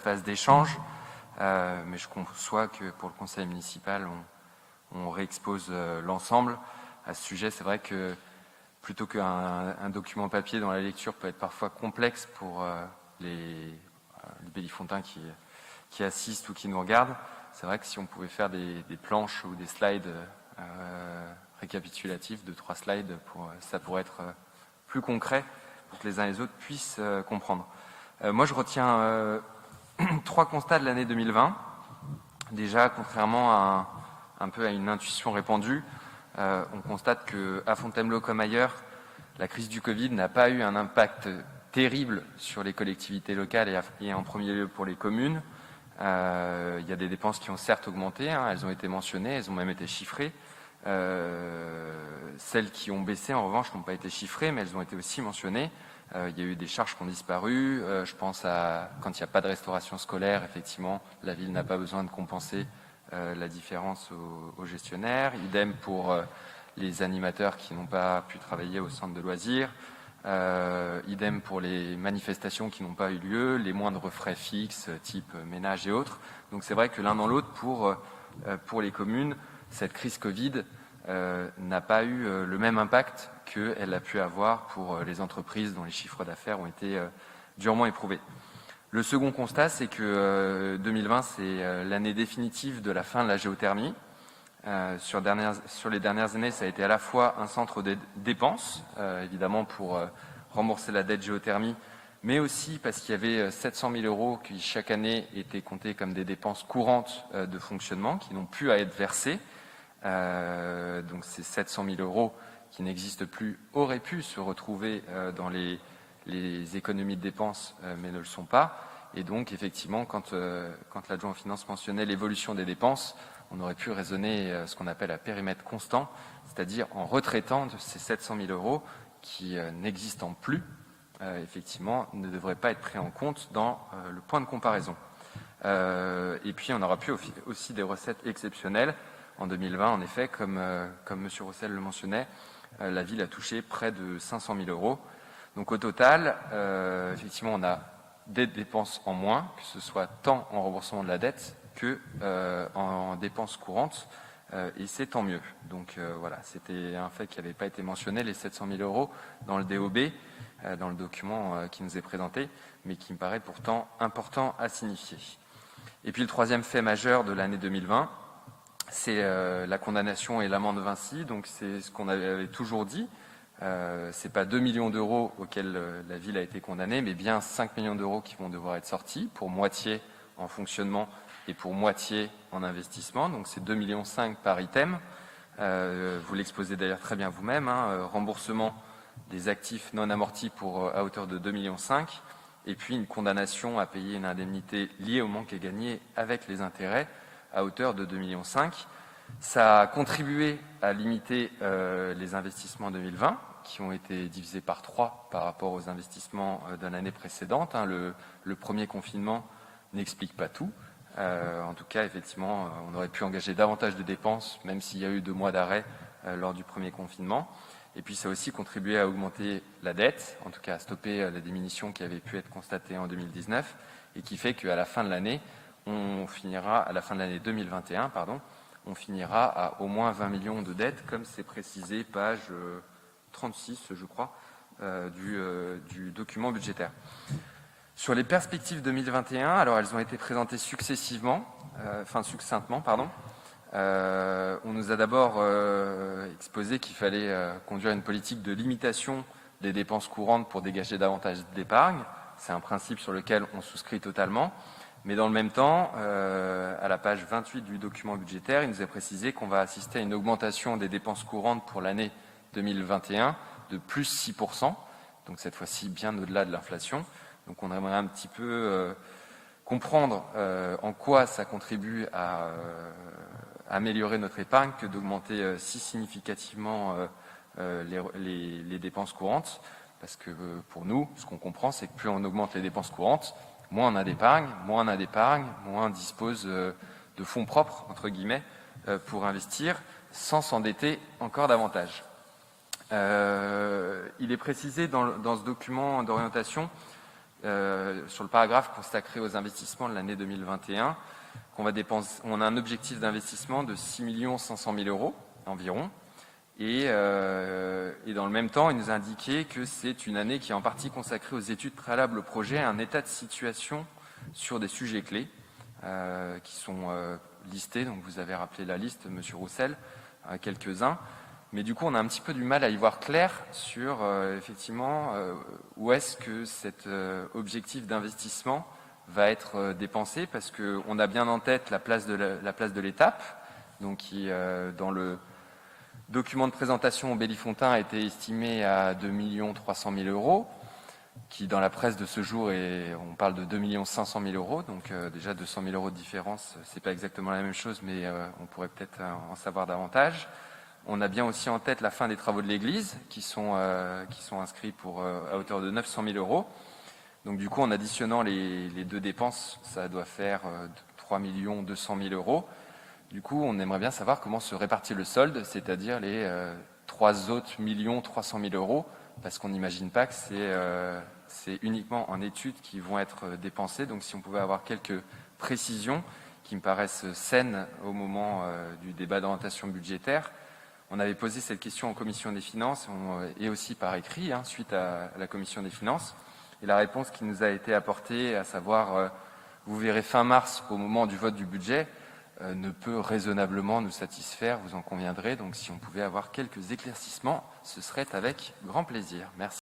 phase d'échange, mais je conçois que pour le conseil municipal, on réexpose l'ensemble. À ce sujet, c'est vrai que plutôt qu'un document papier dont la lecture peut être parfois complexe pour les Bellifontins qui assistent ou qui nous regardent, c'est vrai que si on pouvait faire des planches ou des slides récapitulatifs de 3 slides, ça pourrait être plus concret pour que les uns et les autres puissent comprendre. Moi, je retiens 3 constats de l'année 2020. Déjà, contrairement un peu à une intuition répandue, on constate qu'à Fontainebleau comme ailleurs, la crise du Covid n'a pas eu un impact terrible sur les collectivités locales et en premier lieu pour les communes. Il y a des dépenses qui ont certes augmenté, elles ont été mentionnées, elles ont même été chiffrées. Celles qui ont baissé, en revanche, n'ont pas été chiffrées, mais elles ont été aussi mentionnées. Il y a eu des charges qui ont disparu. Je pense à quand il n'y a pas de restauration scolaire, effectivement, la ville n'a pas besoin de compenser la différence aux gestionnaires. Idem pour les animateurs qui n'ont pas pu travailler au centre de loisirs. Idem pour les manifestations qui n'ont pas eu lieu, les moindres frais fixes, type ménage et autres. Donc c'est vrai que l'un dans l'autre, pour les communes, cette crise Covid n'a pas eu le même impact qu'elle a pu avoir pour les entreprises dont les chiffres d'affaires ont été durement éprouvés. Le second constat, c'est que 2020, c'est l'année définitive de la fin de la géothermie. Sur les dernières années, ça a été à la fois un centre de dépenses, évidemment pour rembourser la dette géothermie, mais aussi parce qu'il y avait 700 000 euros qui chaque année étaient comptés comme des dépenses courantes de fonctionnement, qui n'ont plus à être versées. Donc ces 700 000 euros qui n'existent plus auraient pu se retrouver dans les économies de dépenses, mais ne le sont pas. Et donc effectivement, quand l'adjoint aux finances mentionnait l'évolution des dépenses, on aurait pu raisonner ce qu'on appelle à périmètre constant, c'est-à-dire en retraitant de ces 700 000 euros qui n'existant plus, effectivement, ne devraient pas être pris en compte dans le point de comparaison. Et puis on aura pu aussi des recettes exceptionnelles. En 2020, en effet, comme M. Roussel le mentionnait, la ville a touché près de 500 000 euros. Donc au total, effectivement, on a des dépenses en moins, que ce soit tant en remboursement de la dette que en dépenses courantes, et c'est tant mieux. Donc voilà, c'était un fait qui n'avait pas été mentionné, les 700 000 euros dans le DOB, dans le document qui nous est présenté, mais qui me paraît pourtant important à signifier. Et puis le troisième fait majeur de l'année 2020, c'est la condamnation et l'amende de Vinci. Donc c'est ce qu'on avait toujours dit. C'est pas 2 millions d'euros auxquels la ville a été condamnée, mais bien 5 millions d'euros qui vont devoir être sortis, pour moitié en fonctionnement et pour moitié en investissement. Donc c'est 2,5 millions par item. Vous l'exposez d'ailleurs très bien vous-même. Remboursement des actifs non amortis à hauteur de 2,5 millions. Et puis une condamnation à payer une indemnité liée au manque à gagner avec les intérêts à hauteur de 2,5 millions. Ça a contribué à limiter les investissements en 2020, qui ont été divisés par 3 par rapport aux investissements de l'année précédente. Le premier confinement n'explique pas tout. En tout cas, effectivement, on aurait pu engager davantage de dépenses, même s'il y a eu 2 mois d'arrêt lors du premier confinement. Et puis ça a aussi contribué à augmenter la dette, en tout cas à stopper la diminution qui avait pu être constatée en 2019, et qui fait qu'à la fin de l'année, à la fin de l'année 2021, on finira à au moins 20 millions de dettes, comme c'est précisé, page 36, je crois, du document budgétaire. Sur les perspectives 2021, alors elles ont été présentées succinctement. On nous a d'abord exposé qu'il fallait conduire une politique de limitation des dépenses courantes pour dégager davantage d'épargne. C'est un principe sur lequel on souscrit totalement. Mais dans le même temps, à la page 28 du document budgétaire, il nous est précisé qu'on va assister à une augmentation des dépenses courantes pour l'année 2021 de plus 6%, donc cette fois-ci bien au-delà de l'inflation. Donc on aimerait un petit peu comprendre en quoi ça contribue à améliorer notre épargne que d'augmenter si significativement les dépenses courantes. Parce que pour nous, ce qu'on comprend, c'est que plus on augmente les dépenses courantes, moins on a d'épargne, moins on dispose de fonds propres, entre guillemets, pour investir, sans s'endetter encore davantage. Il est précisé dans ce document d'orientation sur le paragraphe consacré aux investissements de l'année 2021, on a un objectif d'investissement de 6 500 000 € environ. Et dans le même temps, il nous a indiqué que c'est une année qui est en partie consacrée aux études préalables au projet, à un état de situation sur des sujets clés qui sont listés. Donc vous avez rappelé la liste, Monsieur Roussel, quelques-uns. Mais du coup, on a un petit peu du mal à y voir clair sur effectivement où est-ce que cet objectif d'investissement va être dépensé, parce qu'on a bien en tête la place de l'étape, donc qui dans le document de présentation au Bellifontain a été estimé à 2 300 000 €, qui dans la presse de ce jour, on parle de 2 500 000 €, donc déjà 200 000 € de différence, c'est pas exactement la même chose, mais on pourrait peut-être en savoir davantage. On a bien aussi en tête la fin des travaux de l'église, qui sont inscrits à hauteur de 900 000 €. Donc du coup, en additionnant les deux dépenses, ça doit faire 3 200 000 €. Du coup, on aimerait bien savoir comment se répartit le solde, c'est-à-dire les 3 autres 300 000 €, parce qu'on n'imagine pas que c'est uniquement en études qui vont être dépensées. Donc si on pouvait avoir quelques précisions qui me paraissent saines au moment du débat d'orientation budgétaire. On avait posé cette question en commission des finances et aussi par écrit, suite à la commission des finances. Et la réponse qui nous a été apportée, à savoir, vous verrez fin mars au moment du vote du budget, ne peut raisonnablement nous satisfaire, vous en conviendrez. Donc si on pouvait avoir quelques éclaircissements, ce serait avec grand plaisir. Merci.